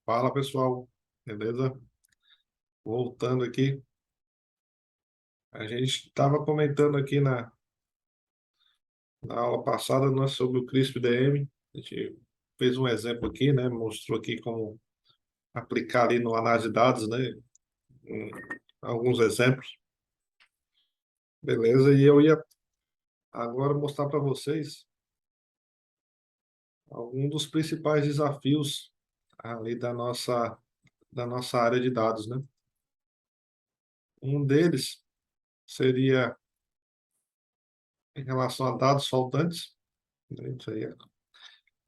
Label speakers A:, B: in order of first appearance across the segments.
A: Fala pessoal, beleza? Voltando aqui, a gente estava comentando aqui na aula passada, né, sobre o CRISP-DM. A gente fez um exemplo aqui, né? Mostrou aqui como aplicar ali no análise de dados, né? um- Alguns exemplos, beleza? E eu ia agora mostrar para vocês alguns dos principais desafios ali da nossa área de dados, né? Um deles seria em relação a dados faltantes, né? Isso aí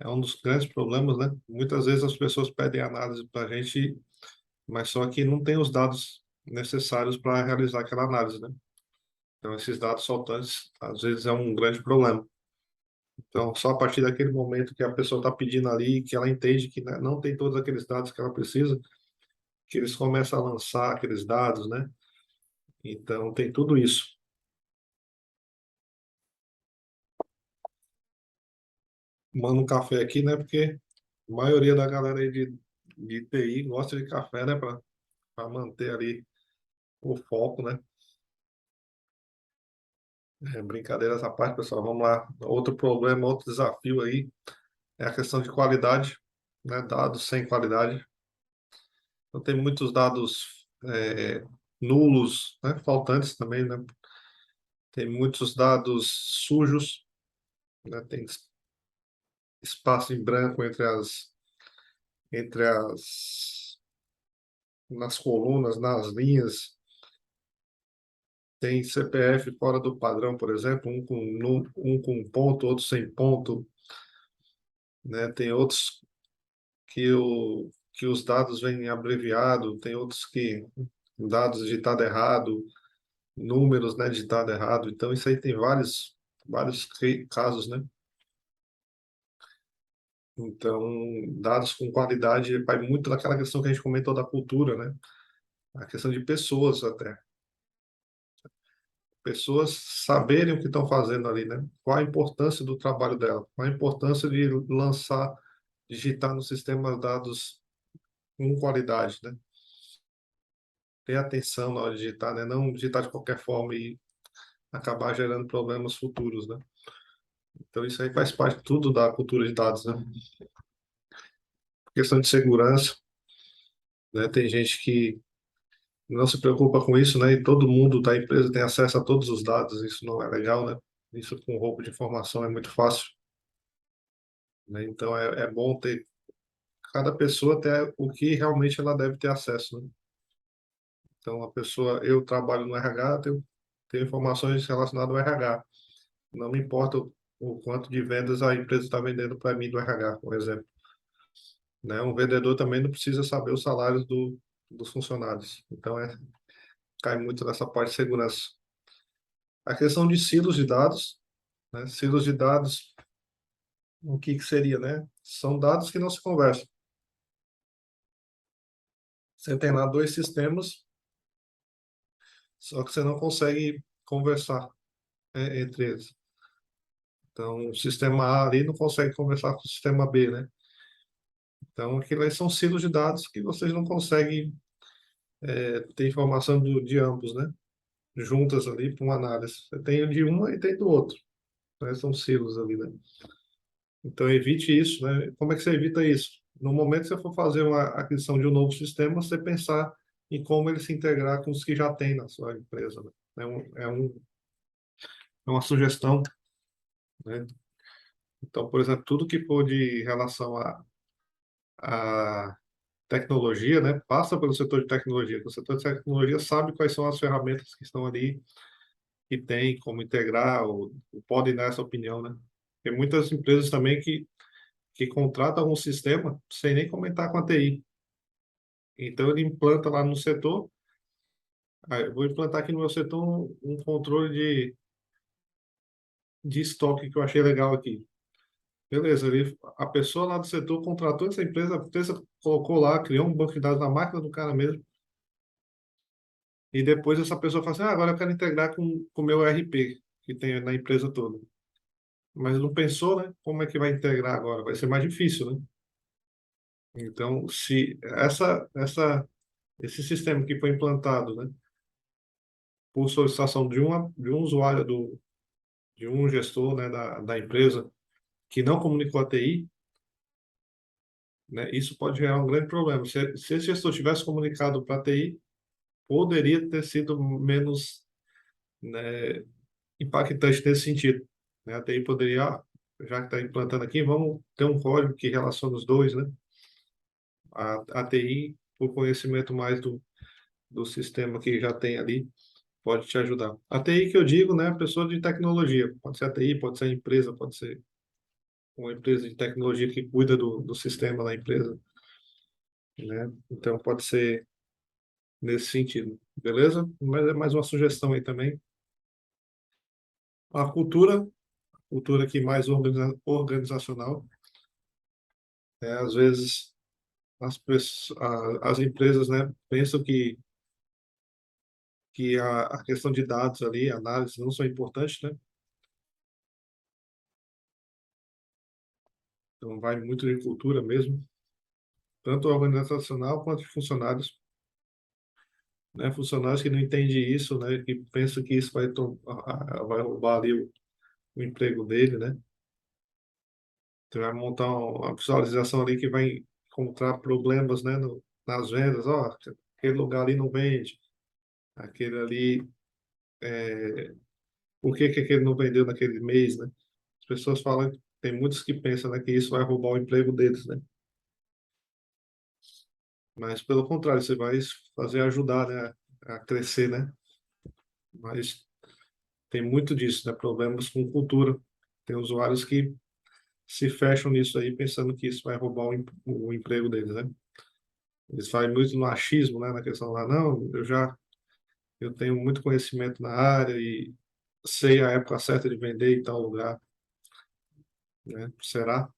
A: é um dos grandes problemas, né? Muitas vezes as pessoas pedem análise para a gente, mas só que não tem os dados necessários para realizar aquela análise, né? Então, esses dados faltantes, às vezes, é um grande problema. Então, só a partir daquele momento que a pessoa está pedindo ali, que ela entende que, né, não tem todos aqueles dados que ela precisa, que eles começam a lançar aqueles dados, né? Então, tem tudo isso. Manda um café aqui, né? Porque a maioria da galera aí de TI gosta de café, né? Para manter ali o foco, né? Brincadeiras à parte, pessoal, vamos lá. Outro problema, outro desafio aí é a questão de qualidade, né? Dados sem qualidade. Então, tem muitos dados nulos, né? Faltantes também, né? Tem muitos dados sujos, né? Tem espaço em branco nas colunas, nas linhas. Tem CPF fora do padrão, por exemplo, um com ponto, outro sem ponto, né? Tem outros que os dados vêm abreviado, tem outros que dados digitado errado, números, né, digitado errado. Então, isso aí tem vários casos, né? Então, dados com qualidade vai muito daquela questão que a gente comentou da cultura, né? A questão de pessoas até. Pessoas saberem o que estão fazendo ali, né? Qual a importância do trabalho dela, qual a importância de lançar, digitar no sistema dados com qualidade, né? Ter atenção na hora de digitar, né? Não digitar de qualquer forma e acabar gerando problemas futuros, né? Então isso aí faz parte tudo da cultura de dados, né? Questão de segurança, né? Tem gente que não se preocupa com isso, né? E todo mundo da empresa tem acesso a todos os dados, isso não é legal, né? Isso com roubo de informação é muito fácil, né? Então é bom ter cada pessoa ter o que realmente ela deve ter acesso, né? Então a pessoa, eu trabalho no RH, tenho informações relacionadas ao RH. Não me importa o quanto de vendas a empresa está vendendo para mim do RH, por exemplo. Né? Um vendedor também não precisa saber os salários dos funcionários. Então, cai muito nessa parte de segurança. A questão de silos de dados, né? Silos de dados, o que seria, né? São dados que não se conversam. Você tem lá dois sistemas, só que você não consegue conversar, né, entre eles. Então, o sistema A ali não consegue conversar com o sistema B, né? Então, aquilo aí são silos de dados que vocês não conseguem ter informação de ambos, né? Juntas ali para uma análise. Você tem o de uma e tem do outro, né? São silos ali, né? Então, evite isso, né? Como é que você evita isso? No momento que você for fazer uma aquisição de um novo sistema, você pensar em como ele se integrar com os que já tem na sua empresa, né? É uma sugestão, né? Então, por exemplo, tudo que for de relação a tecnologia, né? Passa pelo setor de tecnologia. O setor de tecnologia sabe quais são as ferramentas que estão ali, que tem como integrar, ou podem dar essa opinião, né? Tem muitas empresas também que contratam um sistema sem nem comentar com a TI. Então, ele implanta lá no setor. Eu vou implantar aqui no meu setor um controle de estoque que eu achei legal aqui. Beleza, a pessoa lá do setor contratou essa empresa, a empresa colocou lá, criou um banco de dados na máquina do cara mesmo, e depois essa pessoa fala assim, agora eu quero integrar com o meu ERP, que tem na empresa toda. Mas não pensou, né? Como é que vai integrar agora? Vai ser mais difícil, né? Então, se esse sistema que foi implantado, né, por solicitação de um usuário, de um gestor, né, da empresa, que não comunicou a TI, né, isso pode gerar um grande problema. Se esse gestor tivesse comunicado para a TI, poderia ter sido menos, né, impactante nesse sentido, né? A TI poderia, já que está implantando aqui, vamos ter um código que relaciona os dois, né? A TI, por conhecimento mais do sistema que já tem ali, pode te ajudar. A TI que eu digo, né, pessoa de tecnologia, pode ser a TI, pode ser a empresa, pode ser uma empresa de tecnologia que cuida do sistema da empresa, né? Então pode ser nesse sentido, beleza? Mas é mais uma sugestão aí também. A cultura aqui mais organizacional, às vezes as empresas, né, pensam que a questão de dados ali, análise, não são importantes, né? Então, vai muito de cultura mesmo, tanto organizacional quanto de funcionários, né? Funcionários que não entendem isso, né? Que pensam que isso vai roubar ali o emprego dele, né? Então, vai montar uma visualização ali que vai encontrar problemas, né? Nas vendas, ó, aquele lugar ali não vende, aquele ali, por que que aquele não vendeu naquele mês, né? As pessoas falam, tem muitos que pensam, né, que isso vai roubar o emprego deles, né? Mas pelo contrário, você vai fazer ajudar, né, a crescer, né? Mas tem muito disso, né? Problemas com cultura. Tem usuários que se fecham nisso aí, pensando que isso vai roubar o emprego deles, né? Eles falam muito no achismo, né? Na questão lá, não, eu tenho muito conhecimento na área e sei a época certa de vender em tal lugar, né? Será,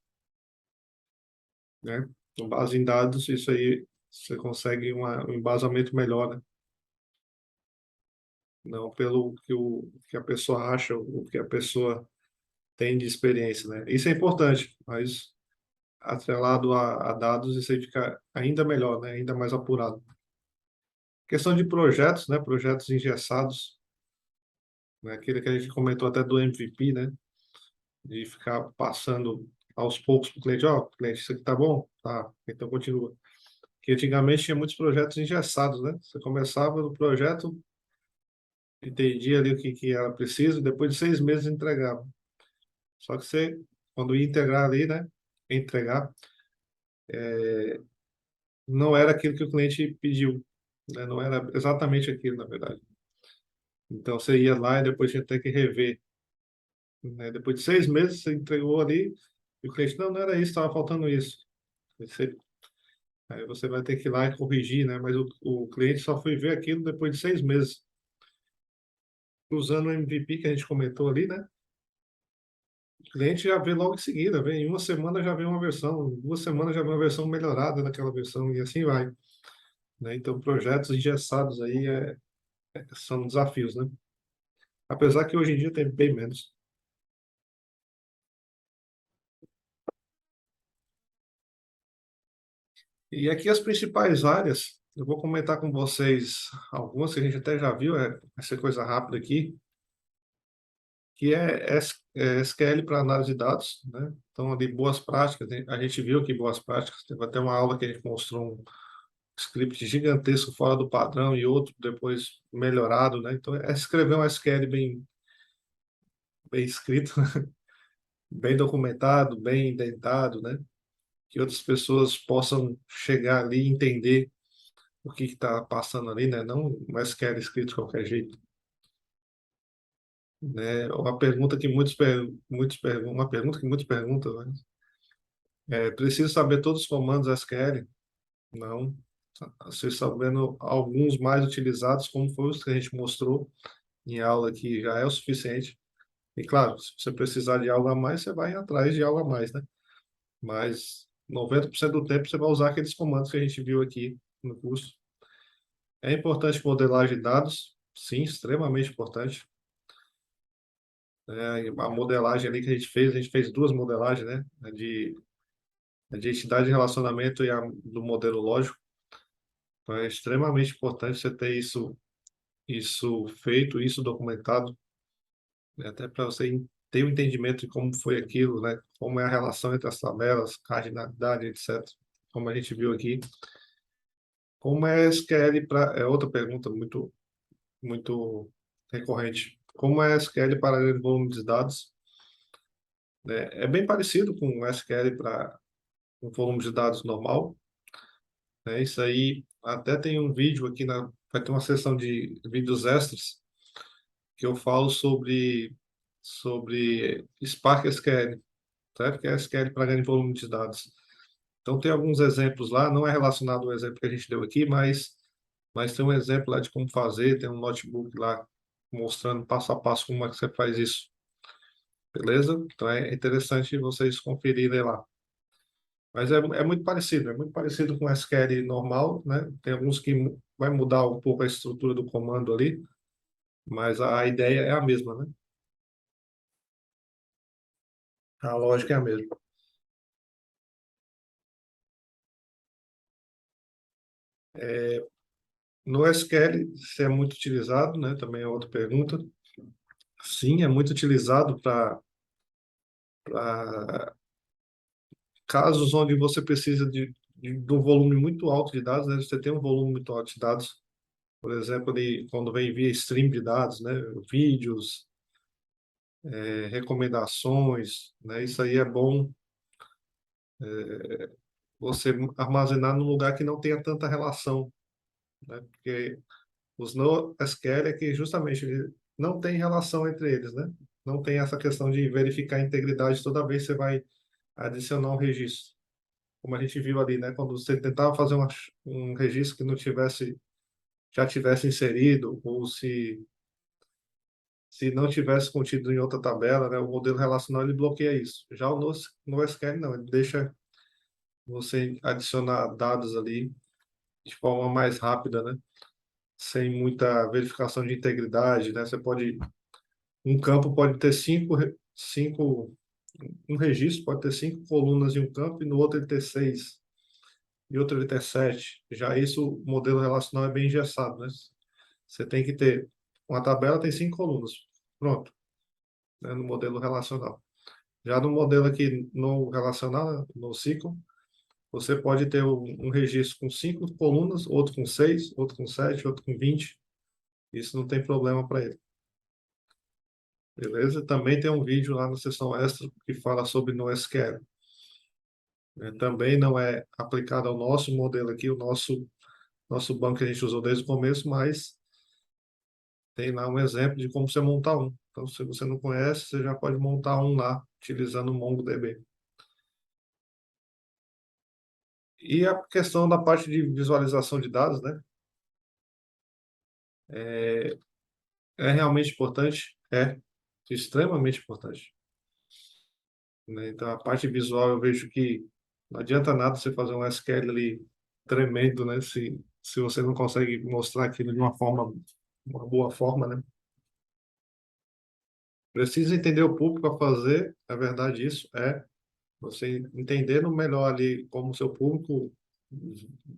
A: né? Com base em dados, isso aí você consegue um embasamento melhor, né? Não pelo que a pessoa acha, o que a pessoa tem de experiência, né? Isso é importante, mas atrelado a dados, isso aí fica ainda melhor, né? Ainda mais apurado. Questão de projetos, né? Projetos engessados, né? Aquele que a gente comentou até do MVP, né? De ficar passando aos poucos para o cliente, ó, cliente, isso aqui tá bom? Tá, então continua. Que antigamente tinha muitos projetos engessados, né? Você começava no projeto, entendia ali que era preciso, depois de 6 meses entregava. Só que você, quando ia integrar ali, né? Entregar, não era aquilo que o cliente pediu, né? Não era exatamente aquilo, na verdade. Então você ia lá e depois tinha que ter que rever, né? Depois de 6 meses você entregou ali e o cliente, não, não era isso, estava faltando isso. Você, aí você vai ter que ir lá e corrigir, né? Mas o cliente só foi ver aquilo depois de 6 meses. Usando o MVP que a gente comentou ali, né? O cliente já vê logo em seguida, vem em uma semana já vem uma versão, em 2 semanas já vem uma versão melhorada daquela versão e assim vai, né? Então projetos engessados aí são desafios, né? Apesar que hoje em dia tem bem menos. E aqui as principais áreas, eu vou comentar com vocês algumas que a gente até já viu, vai ser coisa rápida aqui, que é SQL para análise de dados, né? Então, ali, boas práticas, né? A gente viu aqui boas práticas, teve até uma aula que a gente mostrou um script gigantesco fora do padrão e outro depois melhorado, né? Então, é escrever um SQL bem escrito, bem documentado, bem indentado, né? Que outras pessoas possam chegar ali e entender o que está passando ali, né? Não um SQL escrito de qualquer jeito, né? Uma pergunta que uma pergunta que muitos perguntam, né? Preciso saber todos os comandos SQL? Não. Você sabendo alguns mais utilizados, como foi os que a gente mostrou em aula, que já é o suficiente. E claro, se você precisar de algo a mais, você vai atrás de algo a mais, né? Mas 90% do tempo você vai usar aqueles comandos que a gente viu aqui no curso. É importante modelagem de dados, sim, extremamente importante. A modelagem ali que a gente fez duas modelagens, né? de entidade de relacionamento e do modelo lógico. Então, é extremamente importante você ter isso feito, isso documentado, né, até para você ter o entendimento de como foi aquilo, né? Como é a relação entre as tabelas, cardinalidade, etc. Como a gente viu aqui. Como é SQL para... É outra pergunta muito recorrente. Como é SQL para grande volume de dados? Né? É bem parecido com o SQL para um volume de dados normal, né? Isso aí até tem um vídeo aqui vai ter uma sessão de vídeos extras que eu falo sobre Spark SQL, certo? Que é SQL para grande volume de dados. Então tem alguns exemplos lá, não é relacionado ao exemplo que a gente deu aqui, mas tem um exemplo lá de como fazer, tem um notebook lá mostrando passo a passo como é que você faz isso, beleza? Então é interessante vocês conferirem lá. Mas é muito parecido com o SQL normal, né? Tem alguns que vai mudar um pouco a estrutura do comando ali, mas a ideia é a mesma, né? A lógica é a mesma. No SQL, se é muito utilizado, né? Também é outra pergunta. Sim, é muito utilizado para casos onde você precisa de um volume muito alto de dados, né? Você tem um volume muito alto de dados, por exemplo, ali, quando vem via stream de dados, né? Vídeos, recomendações, né? Isso aí é bom você armazenar num lugar que não tenha tanta relação, né? Porque os NoSQL é que justamente ele não tem relação entre eles, né? Não tem essa questão de verificar a integridade toda vez que você vai adicionar um registro. Como a gente viu ali, né? Quando você tentava fazer um registro que não já tivesse inserido, ou se não tivesse contido em outra tabela, né? O modelo relacional ele bloqueia isso. Já o NoSQL não, ele deixa você adicionar dados ali de forma mais rápida, né? Sem muita verificação de integridade, né? Um campo pode ter um registro pode ter 5 colunas em um campo e no outro ele ter 6 e outro ele ter 7. Já isso, o modelo relacional é bem engessado, né? Você tem que ter uma tabela tem 5 colunas, pronto, né? No modelo relacional. Já no modelo aqui no relacional, no ciclo, você pode ter um registro com 5 colunas, outro com 6, outro com 7, outro com 20. Isso não tem problema para ele. Beleza? Também tem um vídeo lá na seção extra que fala sobre NoSQL. Também não é aplicado ao nosso modelo aqui, o nosso banco que a gente usou desde o começo, mas tem lá um exemplo de como você montar um. Então, se você não conhece, você já pode montar um lá, utilizando o MongoDB. E a questão da parte de visualização de dados, né? É realmente importante? É extremamente importante, né? Então, a parte visual, eu vejo que não adianta nada você fazer um SQL ali tremendo, né? Se você não consegue mostrar aquilo de uma boa forma, né? Precisa entender o público a fazer, é verdade isso, você entendendo melhor ali como o seu público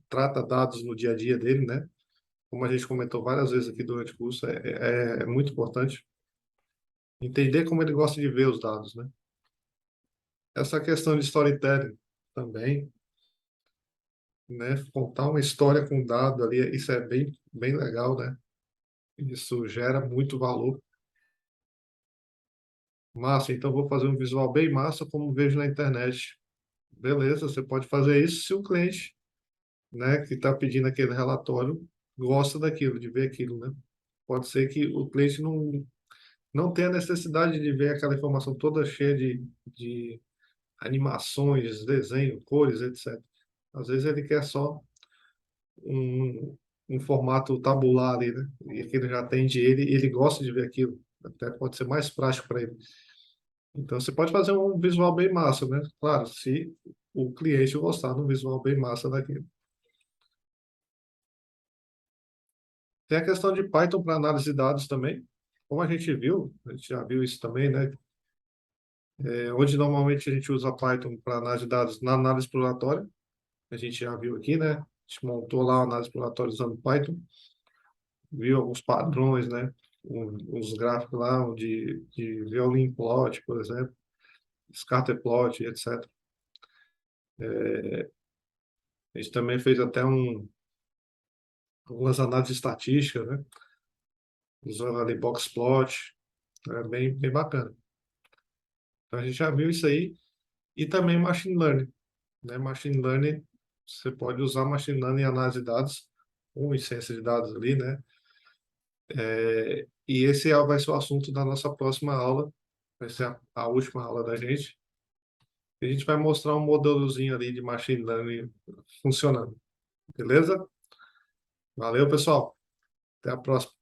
A: trata dados no dia a dia dele, né? Como a gente comentou várias vezes aqui durante o curso, é muito importante entender como ele gosta de ver os dados, né? Essa questão de storytelling também, né? Contar uma história com dado ali, isso é bem legal, né? Isso gera muito valor. Massa, então vou fazer um visual bem massa, como vejo na internet. Beleza, você pode fazer isso se o cliente, né, que está pedindo aquele relatório gosta daquilo, de ver aquilo, né? Pode ser que o cliente não tenha necessidade de ver aquela informação toda cheia de animações, desenho, cores, etc. Às vezes ele quer só um formato tabular ali, né? E aquilo já atende ele, e ele gosta de ver aquilo. Até pode ser mais prático para ele. Então você pode fazer um visual bem massa, né? Claro, se o cliente gostar de um visual bem massa daquilo. Tem a questão de Python para análise de dados também. Como a gente viu, a gente já viu isso também, né? Onde normalmente a gente usa Python para análise de dados na análise exploratória, a gente já viu aqui, né? A gente montou lá a análise exploratória usando Python, viu alguns padrões, né? Uns gráficos lá de Violin plot, por exemplo, scatter plot, etc. A gente também fez até algumas análises estatísticas, né? Usando ali box plot, bem bacana. Então a gente já viu isso aí e também machine learning, né? Machine learning, você pode usar machine learning em análise de dados ou em ciência de dados ali, né? E esse vai ser o assunto da nossa próxima aula, vai ser a última aula da gente. E a gente vai mostrar um modelozinho ali de machine learning funcionando, beleza? Valeu, pessoal. Até a próxima.